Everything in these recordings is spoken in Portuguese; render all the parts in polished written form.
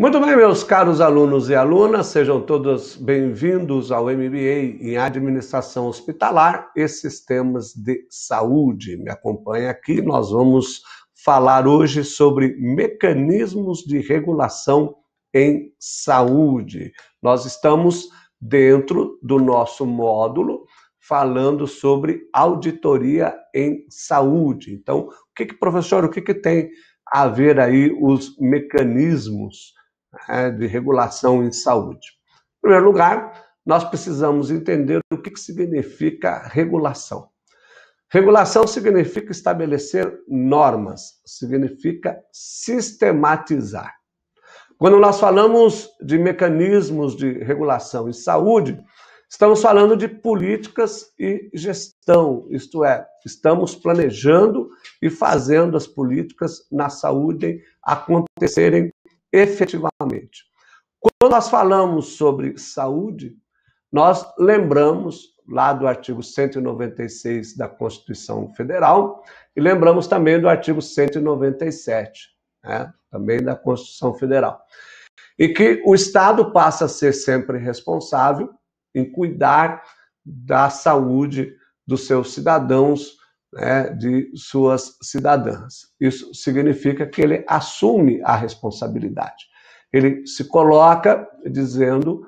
Muito bem, meus caros alunos e alunas, sejam todos bem-vindos ao MBA em Administração Hospitalar e Sistemas de Saúde. Me acompanha aqui, nós vamos falar hoje sobre mecanismos de regulação em saúde. Nós estamos dentro do nosso módulo falando sobre auditoria em saúde. Então, professor, o que tem a ver aí os mecanismos de regulação em saúde? Em primeiro lugar, nós precisamos entender o que significa regulação. Regulação significa estabelecer normas, significa sistematizar. Quando nós falamos de mecanismos de regulação em saúde, estamos falando de políticas e gestão, isto é, estamos planejando e fazendo as políticas na saúde acontecerem efetivamente. Quando nós falamos sobre saúde, nós lembramos lá do artigo 196 da Constituição Federal e lembramos também do artigo 197, também da Constituição Federal, e que o Estado passa a ser sempre responsável em cuidar da saúde dos seus cidadãos, de suas cidadãs. Isso significa que ele assume a responsabilidade. Ele se coloca dizendo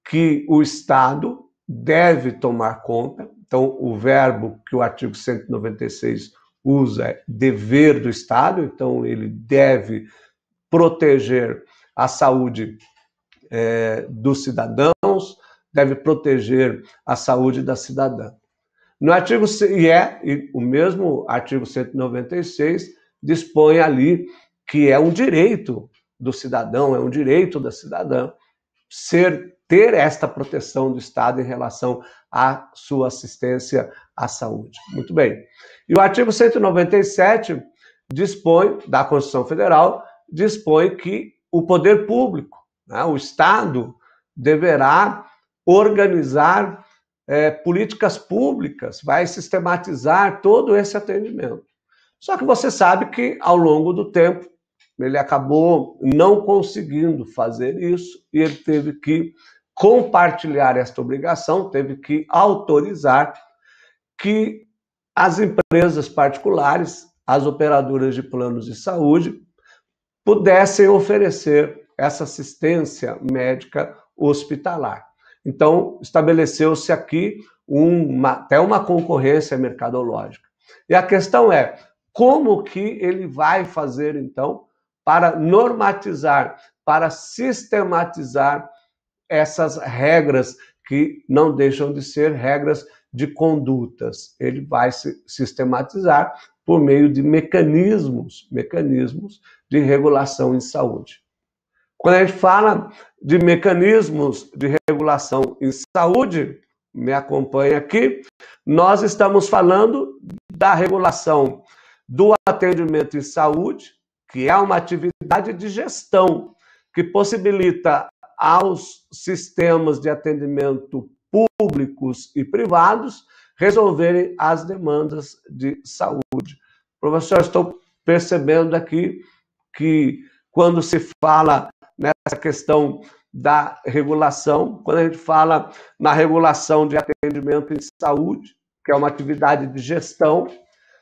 que o Estado deve tomar conta. Então, o verbo que o artigo 196 usa é dever do Estado, então ele deve proteger a saúde dos cidadãos, deve proteger a saúde da cidadã. No artigo, o mesmo artigo 196 dispõe ali que é um direito do cidadão, é um direito da cidadã ter esta proteção do Estado em relação à sua assistência à saúde. Muito bem. E o artigo 197 dispõe, da Constituição Federal, dispõe que o poder público, o Estado, deverá organizar políticas públicas, vai sistematizar todo esse atendimento. Só que você sabe que, ao longo do tempo, ele acabou não conseguindo fazer isso e ele teve que compartilhar esta obrigação, teve que autorizar que as empresas particulares, as operadoras de planos de saúde, pudessem oferecer essa assistência médica hospitalar. Então, estabeleceu-se aqui até uma concorrência mercadológica. E a questão é, como que ele vai fazer, então, para normatizar, para sistematizar essas regras que não deixam de ser regras de condutas? Ele vai se sistematizar por meio de mecanismos de regulação em saúde. Quando a gente fala de mecanismos de regulação em saúde, me acompanha aqui, nós estamos falando da regulação do atendimento em saúde, que é uma atividade de gestão que possibilita aos sistemas de atendimento públicos e privados resolverem as demandas de saúde. Professor, estou percebendo aqui que quando se fala nessa questão da regulação, quando a gente fala na regulação de atendimento em saúde, que é uma atividade de gestão,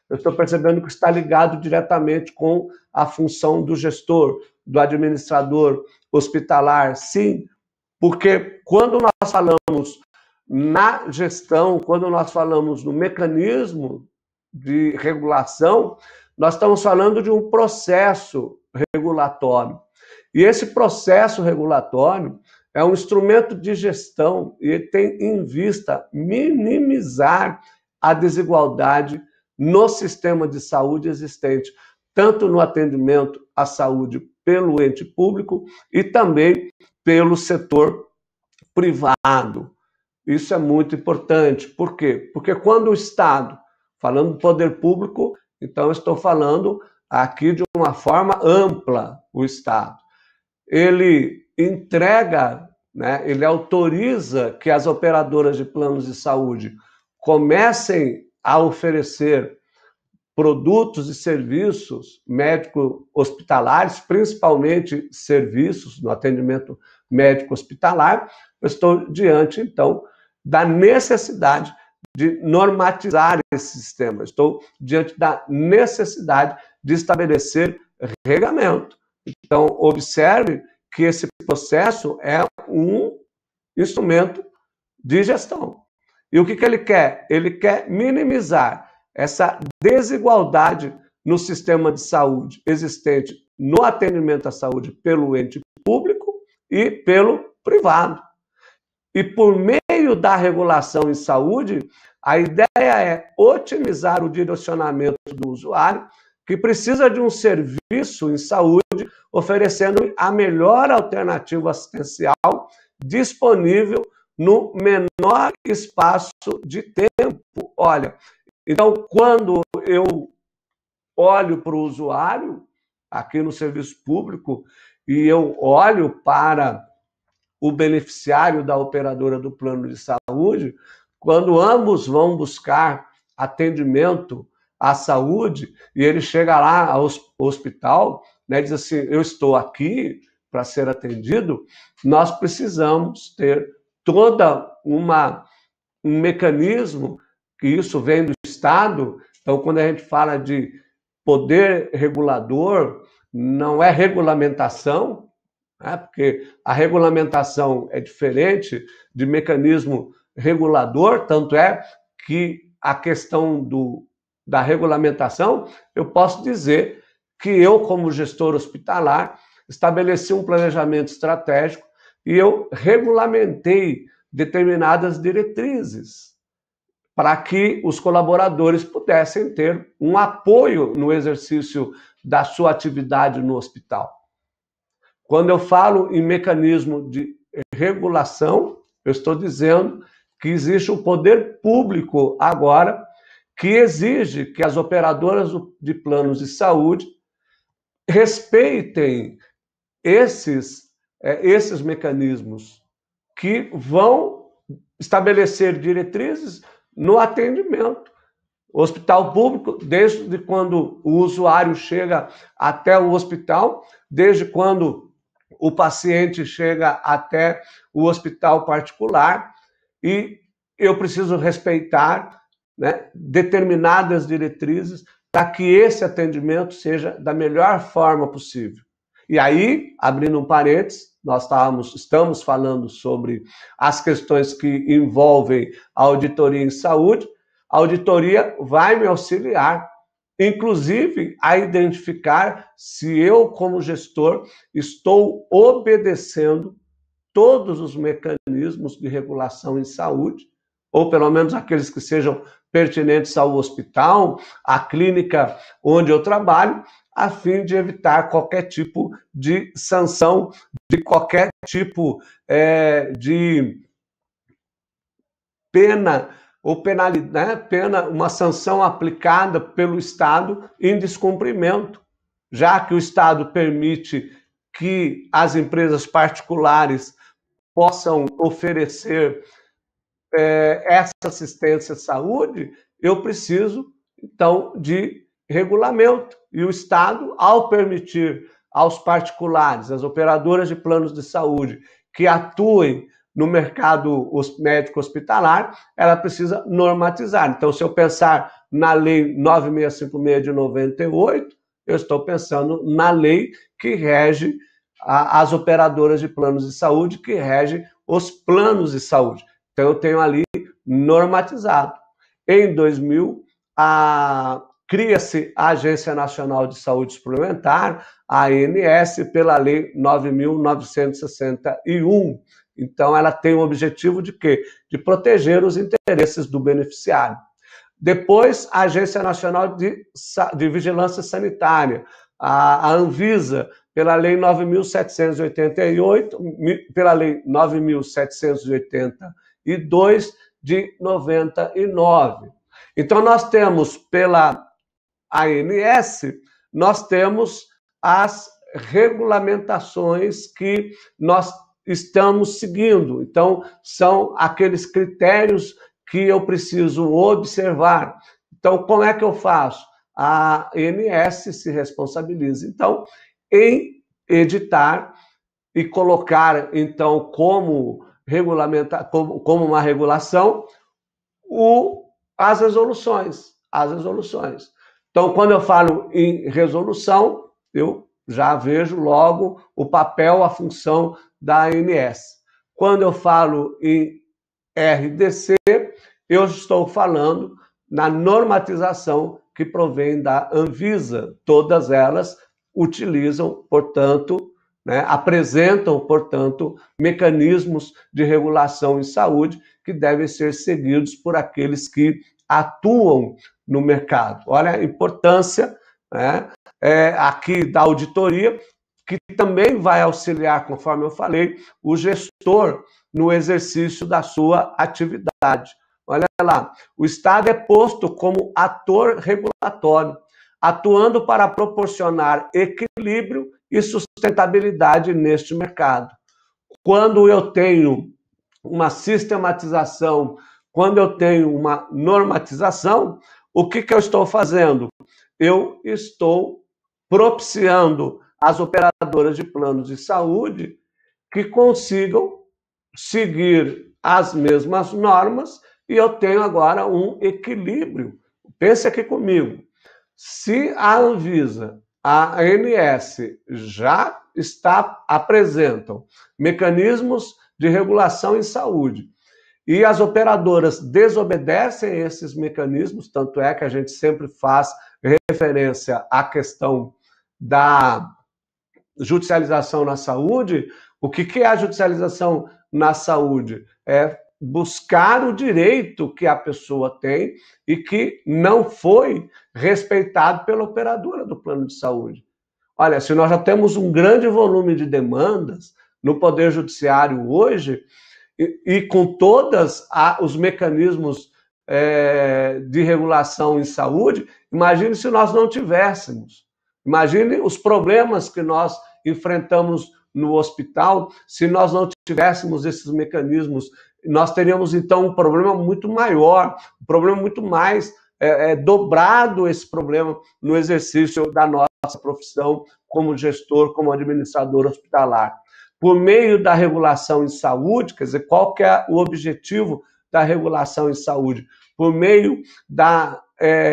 eu estou percebendo que está ligado diretamente com a função do gestor, do administrador hospitalar. Sim, porque quando nós falamos na gestão, quando nós falamos no mecanismo de regulação, nós estamos falando de um processo regulatório. E esse processo regulatório é um instrumento de gestão e ele tem em vista minimizar a desigualdade no sistema de saúde existente, tanto no atendimento à saúde pelo ente público e também pelo setor privado. Isso é muito importante. Por quê? Porque quando o Estado, falando do poder público, então eu estou falando aqui de uma forma ampla, o Estado. Ele entrega, ele autoriza que as operadoras de planos de saúde comecem a oferecer produtos e serviços médico-hospitalares, principalmente serviços no atendimento médico-hospitalar, eu estou diante, então, da necessidade de normatizar esse sistema. Estou diante da necessidade de estabelecer regulamento. Então, observe que esse processo é um instrumento de gestão. E o que ele quer? Ele quer minimizar essa desigualdade no sistema de saúde existente no atendimento à saúde pelo ente público e pelo privado. E por meio da regulação em saúde, a ideia é otimizar o direcionamento do usuário, que precisa de um serviço em saúde, oferecendo a melhor alternativa assistencial disponível no menor espaço de tempo. Olha, então, quando eu olho para o usuário, aqui no serviço público, e eu olho para o beneficiário da operadora do plano de saúde, quando ambos vão buscar atendimento à saúde, e ele chega lá ao hospital, né, diz assim, eu estou aqui para ser atendido, nós precisamos ter toda um mecanismo, que isso vem do Estado. Então, quando a gente fala de poder regulador, não é regulamentação, né? Porque a regulamentação é diferente de mecanismo regulador, tanto é que a questão da regulamentação, eu posso dizer que eu, como gestor hospitalar, estabeleci um planejamento estratégico e eu regulamentei determinadas diretrizes para que os colaboradores pudessem ter um apoio no exercício da sua atividade no hospital. Quando eu falo em mecanismo de regulação, eu estou dizendo que existe um poder público agora que exige que as operadoras de planos de saúde respeitem esses mecanismos que vão estabelecer diretrizes no atendimento. O hospital público, desde quando o usuário chega até o hospital, desde quando o paciente chega até o hospital particular, e eu preciso respeitar, né, determinadas diretrizes para que esse atendimento seja da melhor forma possível. E aí, abrindo um parênteses, nós estamos falando sobre as questões que envolvem a auditoria em saúde. A auditoria vai me auxiliar, inclusive, a identificar se eu, como gestor, estou obedecendo todos os mecanismos de regulação em saúde, ou pelo menos aqueles que sejam pertinentes ao hospital, à clínica onde eu trabalho, a fim de evitar qualquer tipo de sanção, de qualquer tipo de pena ou penalidade, né? Uma sanção aplicada pelo Estado em descumprimento, já que o Estado permite que as empresas particulares possam oferecer essa assistência à saúde, eu preciso, então, de regulamento. E o Estado, ao permitir aos particulares, às operadoras de planos de saúde, que atuem no mercado médico hospitalar, ela precisa normatizar. Então, se eu pensar na Lei 9656 de 98, eu estou pensando na lei que rege as operadoras de planos de saúde, que rege os planos de saúde. Então, eu tenho ali normatizado. Em 2000, cria-se a Agência Nacional de Saúde Suplementar, a ANS, pela Lei 9.961. Então, ela tem o objetivo de quê? De proteger os interesses do beneficiário. Depois, a Agência Nacional de Vigilância Sanitária, a Anvisa, pela Lei 9.788, pela Lei 9.782 de 99. Então, nós temos pela ANS, nós temos as regulamentações que nós estamos seguindo. Então, são aqueles critérios que eu preciso observar. Então, como é que eu faço? a ANS se responsabiliza. Então, em editar e colocar, então, como uma regulação, as resoluções. Então, quando eu falo em resolução, eu já vejo logo o papel, a função da ANS. Quando eu falo em RDC, eu estou falando na normatização que provém da Anvisa. Todas elas utilizam, portanto, apresentam, portanto, mecanismos de regulação em saúde que devem ser seguidos por aqueles que atuam no mercado. Olha a importância aqui da auditoria, que também vai auxiliar, conforme eu falei, o gestor no exercício da sua atividade. Olha lá, o Estado é posto como ator regulatório, atuando para proporcionar equilíbrio e sustentabilidade neste mercado. Quando eu tenho uma sistematização, quando eu tenho uma normatização, o que eu estou fazendo? Eu estou propiciando às operadoras de planos de saúde que consigam seguir as mesmas normas e eu tenho agora um equilíbrio. Pense aqui comigo. Se a Anvisa, a ANS já apresentam mecanismos de regulação em saúde e as operadoras desobedecem esses mecanismos, tanto é que a gente sempre faz referência à questão da judicialização na saúde. O que é a judicialização na saúde? É buscar o direito que a pessoa tem e que não foi respeitado pela operadora do plano de saúde. Olha, se nós já temos um grande volume de demandas no Poder Judiciário hoje, e com todos os mecanismos de regulação em saúde, imagine se nós não tivéssemos. Imagine os problemas que nós enfrentamos no hospital, se nós não tivéssemos esses mecanismos. Nós teríamos, então, um problema muito maior, um problema muito mais dobrado, esse problema no exercício da nossa profissão como gestor, como administrador hospitalar. Por meio da regulação em saúde, quer dizer, qual que é o objetivo da regulação em saúde? Por meio da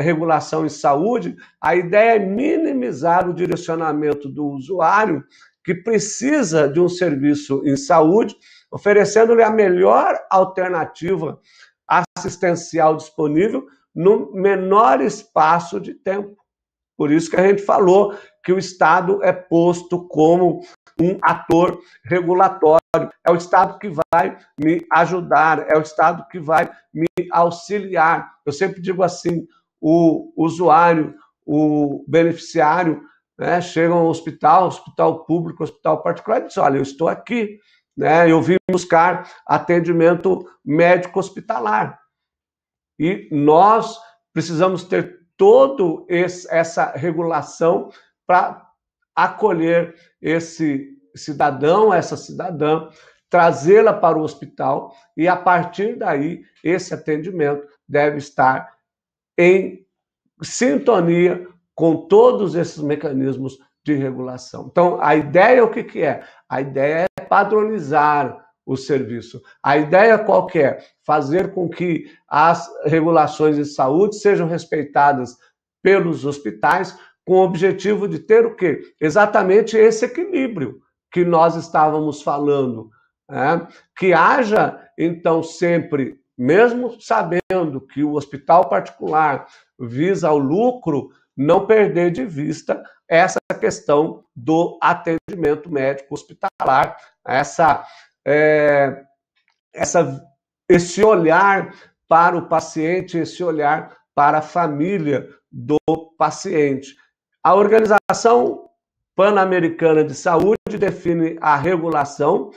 regulação em saúde, a ideia é minimizar o direcionamento do usuário que precisa de um serviço em saúde, oferecendo-lhe a melhor alternativa assistencial disponível no menor espaço de tempo. Por isso que a gente falou que o Estado é posto como um ator regulatório. É o Estado que vai me ajudar, é o Estado que vai me auxiliar. Eu sempre digo assim, o usuário, o beneficiário, chega ao hospital público, hospital particular, e diz, olha, eu estou aqui, eu vim buscar atendimento médico hospitalar. E nós precisamos ter toda essa regulação para acolher esse cidadão, essa cidadã, trazê-la para o hospital e, a partir daí, esse atendimento deve estar em sintonia com todos esses mecanismos de regulação. Então, a ideia, o que é? A ideia é padronizar o serviço. A ideia qual que é? Fazer com que as regulações de saúde sejam respeitadas pelos hospitais, com o objetivo de ter o quê? Exatamente esse equilíbrio que nós estávamos falando. Que haja, então, sempre, mesmo sabendo que o hospital particular visa o lucro, não perder de vista essa questão do atendimento médico hospitalar, esse olhar para o paciente, esse olhar para a família do paciente. A Organização Pan-Americana de Saúde define a regulação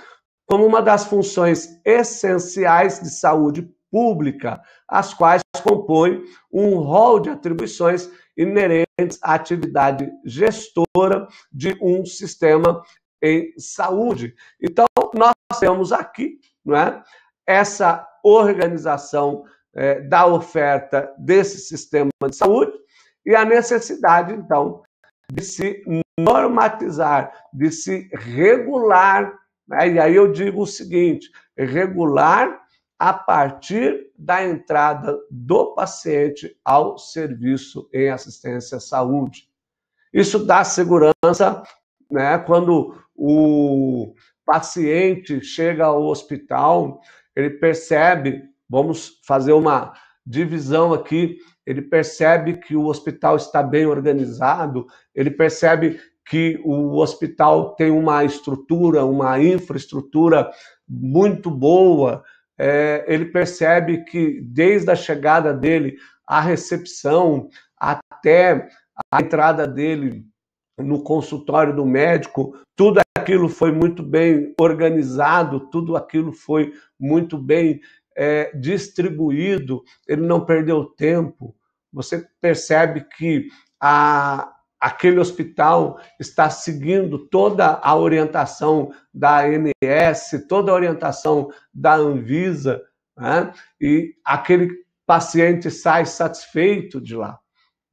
como uma das funções essenciais de saúde pública, as quais compõem um rol de atribuições inerentes à atividade gestora de um sistema em saúde. Então, nós temos aqui, essa organização da oferta desse sistema de saúde, e a necessidade, então, de se normatizar, de se regular, né? E aí eu digo o seguinte, regular a partir da entrada do paciente ao serviço em assistência à saúde. Isso dá segurança, né? Quando o paciente chega ao hospital, ele percebe, vamos fazer uma divisão aqui, ele percebe que o hospital está bem organizado, ele percebe que o hospital tem uma estrutura, uma infraestrutura muito boa, ele percebe que desde a chegada dele, a recepção, até a entrada dele no consultório do médico, tudo aquilo foi muito bem organizado, tudo aquilo foi muito bem distribuído, ele não perdeu tempo. Você percebe que aquele hospital está seguindo toda a orientação da ANS, toda a orientação da Anvisa, né? E aquele paciente sai satisfeito de lá,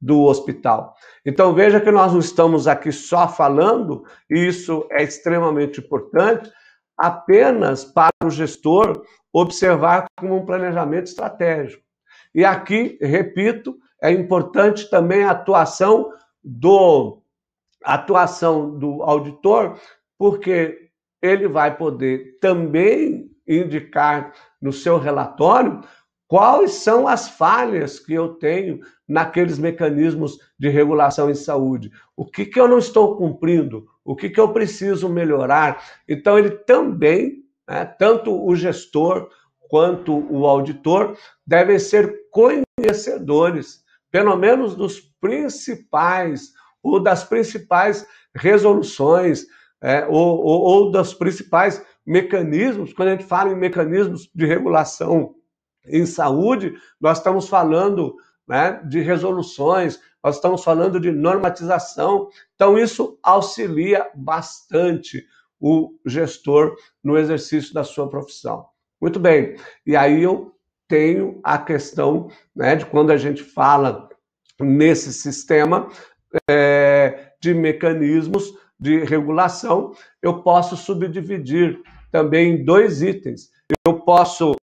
do hospital. Então veja que nós não estamos aqui só falando, e isso é extremamente importante, apenas para o gestor observar como um planejamento estratégico. E aqui, repito, é importante também a atuação do auditor, porque ele vai poder também indicar no seu relatório quais são as falhas que eu tenho naqueles mecanismos de regulação em saúde. O que eu não estou cumprindo? O que eu preciso melhorar? Então, ele também, né, tanto o gestor quanto o auditor, devem ser conhecedores, pelo menos dos principais, ou das principais resoluções, ou dos principais mecanismos. Quando a gente fala em mecanismos de regulação em saúde, nós estamos falando, né, de resoluções, nós estamos falando de normatização. Então, isso auxilia bastante o gestor no exercício da sua profissão. Muito bem, e aí eu tenho a questão, né, de quando a gente fala nesse sistema de mecanismos de regulação, eu posso subdividir também em 2 itens. Eu posso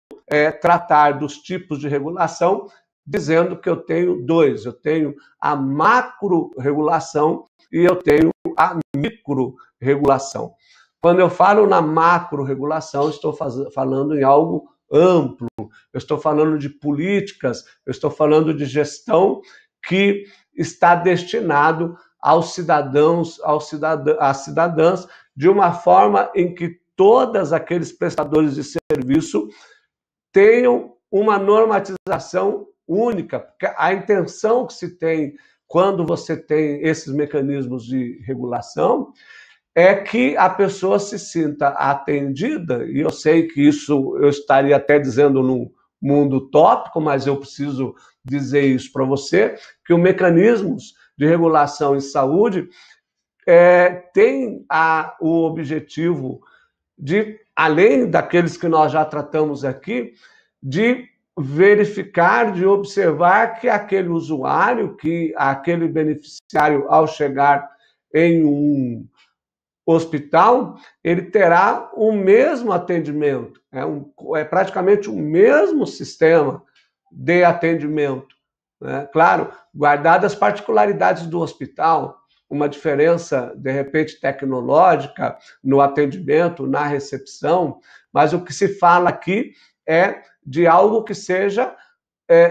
tratar dos tipos de regulação, dizendo que eu tenho 2. Eu tenho a macro-regulação e eu tenho a micro-regulação. Quando eu falo na macro-regulação, estou falando em algo amplo, eu estou falando de políticas, eu estou falando de gestão que está destinado aos cidadãos, às cidadãs, de uma forma em que todos aqueles prestadores de serviço tenham uma normatização única, porque a intenção que se tem quando você tem esses mecanismos de regulação é que a pessoa se sinta atendida, e eu sei que isso eu estaria até dizendo num mundo utópico, mas eu preciso dizer isso para você, que os mecanismos de regulação em saúde têm o objetivo de, além daqueles que nós já tratamos aqui, de verificar, de observar que aquele usuário, que aquele beneficiário, ao chegar em um hospital, ele terá o mesmo atendimento, é praticamente o mesmo sistema de atendimento, né? Claro, guardadas as particularidades do hospital, uma diferença, de repente, tecnológica no atendimento, na recepção, mas o que se fala aqui é de algo que seja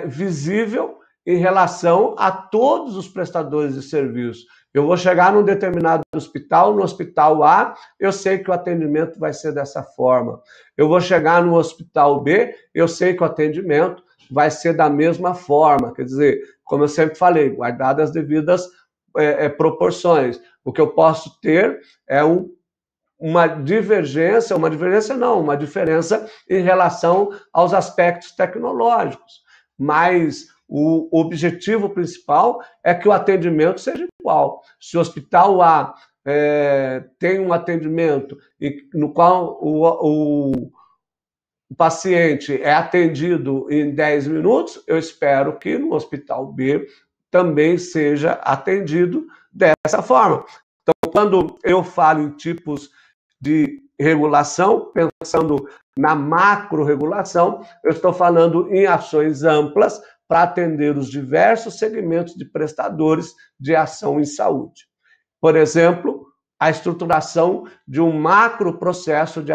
visível em relação a todos os prestadores de serviço. Eu vou chegar num determinado hospital, no hospital A, eu sei que o atendimento vai ser dessa forma. Eu vou chegar no hospital B, eu sei que o atendimento vai ser da mesma forma. Quer dizer, como eu sempre falei, guardadas as devidas proporções. O que eu posso ter é uma diferença em relação aos aspectos tecnológicos. Mas o objetivo principal é que o atendimento seja igual. Se o hospital A tem um atendimento no qual o paciente é atendido em 10 minutos, eu espero que no hospital B também seja atendido dessa forma. Então, quando eu falo em tipos de regulação, pensando na macro-regulação, eu estou falando em ações amplas para atender os diversos segmentos de prestadores de ação em saúde. Por exemplo, a estruturação de um macro processo de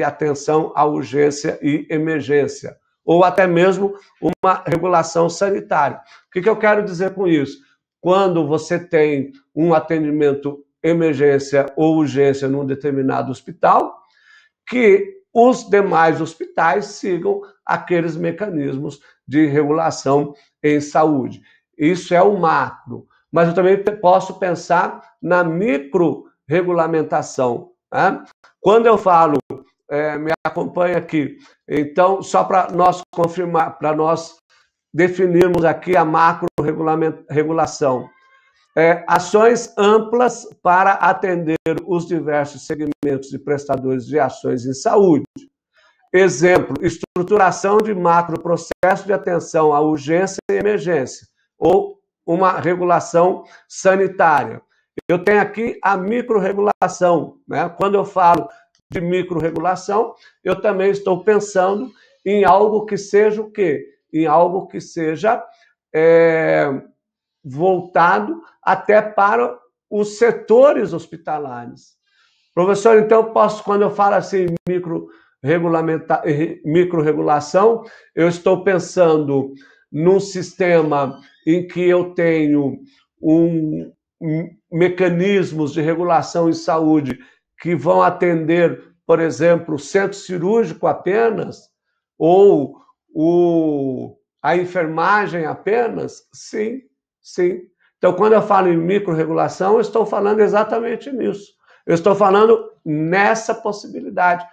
atenção à urgência e emergência, ou até mesmo uma regulação sanitária. O que eu quero dizer com isso? Quando você tem um atendimento emergência ou urgência num determinado hospital, que os demais hospitais sigam aqueles mecanismos de regulação em saúde. Isso é o macro. Mas eu também posso pensar na micro-regulamentação, né? Quando eu falo, me acompanha aqui, então, só para nós confirmar, para nós definirmos aqui a macro-regulação. Ações amplas para atender os diversos segmentos de prestadores de ações em saúde. Exemplo, estruturação de macroprocesso de atenção à urgência e emergência, ou uma regulação sanitária. Eu tenho aqui a microrregulação, né? Quando eu falo de microrregulação, eu também estou pensando em algo que seja o quê? Em algo que seja voltado até para os setores hospitalares. Professor, então, quando eu falo assim, microrregulação, eu estou pensando num sistema em que eu tenho mecanismos de regulação em saúde que vão atender, por exemplo, o centro cirúrgico apenas, ou a enfermagem apenas? Sim, sim. Então, quando eu falo em microrregulação, eu estou falando exatamente nisso. Eu estou falando nessa possibilidade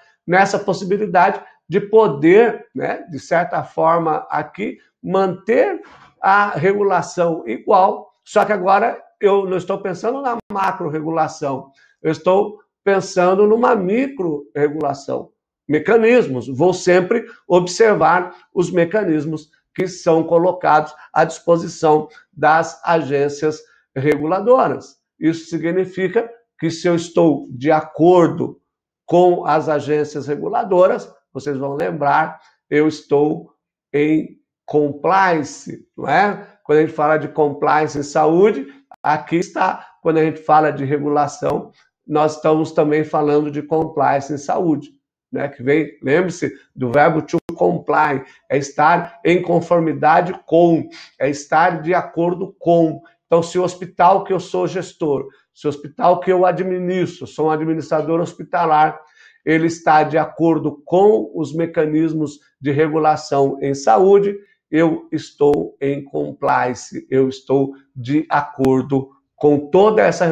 de poder, né, de certa forma, aqui, manter a regulação igual, só que agora eu não estou pensando na macro-regulação, eu estou pensando numa micro-regulação. Mecanismos, vou sempre observar os mecanismos que são colocados à disposição das agências reguladoras. Isso significa que se eu estou de acordo com as agências reguladoras, vocês vão lembrar, eu estou em compliance, não é? Quando a gente fala de compliance em saúde, aqui está, quando a gente fala de regulação, nós estamos também falando de compliance em saúde, né? Que vem, lembre-se do verbo to comply, é estar em conformidade com, é estar de acordo com. Então, se o hospital que eu sou gestor, se o hospital que eu administro, sou um administrador hospitalar, ele está de acordo com os mecanismos de regulação em saúde, eu estou em compliance, eu estou de acordo com toda essa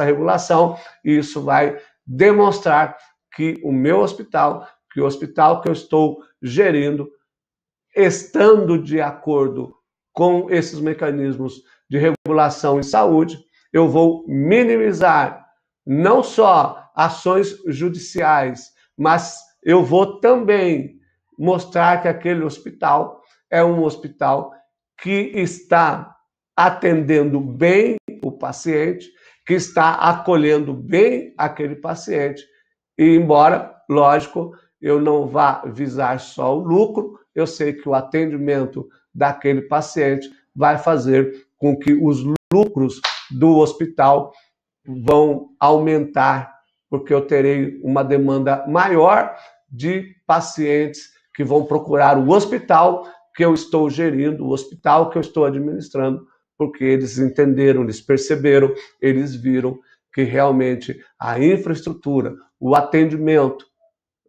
regulação, e isso vai demonstrar que o meu hospital, que o hospital que eu estou gerindo, estando de acordo com esses mecanismos de regulação em saúde, eu vou minimizar não só ações judiciais, mas eu vou também mostrar que aquele hospital é um hospital que está atendendo bem o paciente, que está acolhendo bem aquele paciente, e embora, lógico, eu não vá visar só o lucro, eu sei que o atendimento daquele paciente vai fazer com que os lucros do hospital vão aumentar, porque eu terei uma demanda maior de pacientes que vão procurar o hospital que eu estou gerindo, o hospital que eu estou administrando, porque eles entenderam, eles perceberam, eles viram que realmente a infraestrutura, o atendimento,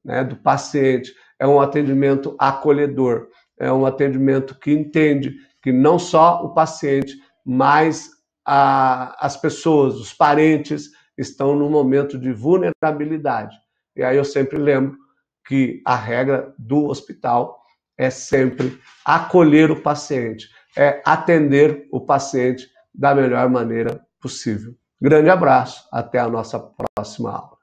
né, do paciente é um atendimento acolhedor, é um atendimento que entende que não só o paciente, mas as pessoas, os parentes, estão num momento de vulnerabilidade. E aí eu sempre lembro que a regra do hospital é sempre acolher o paciente, é atender o paciente da melhor maneira possível. Grande abraço, até a nossa próxima aula.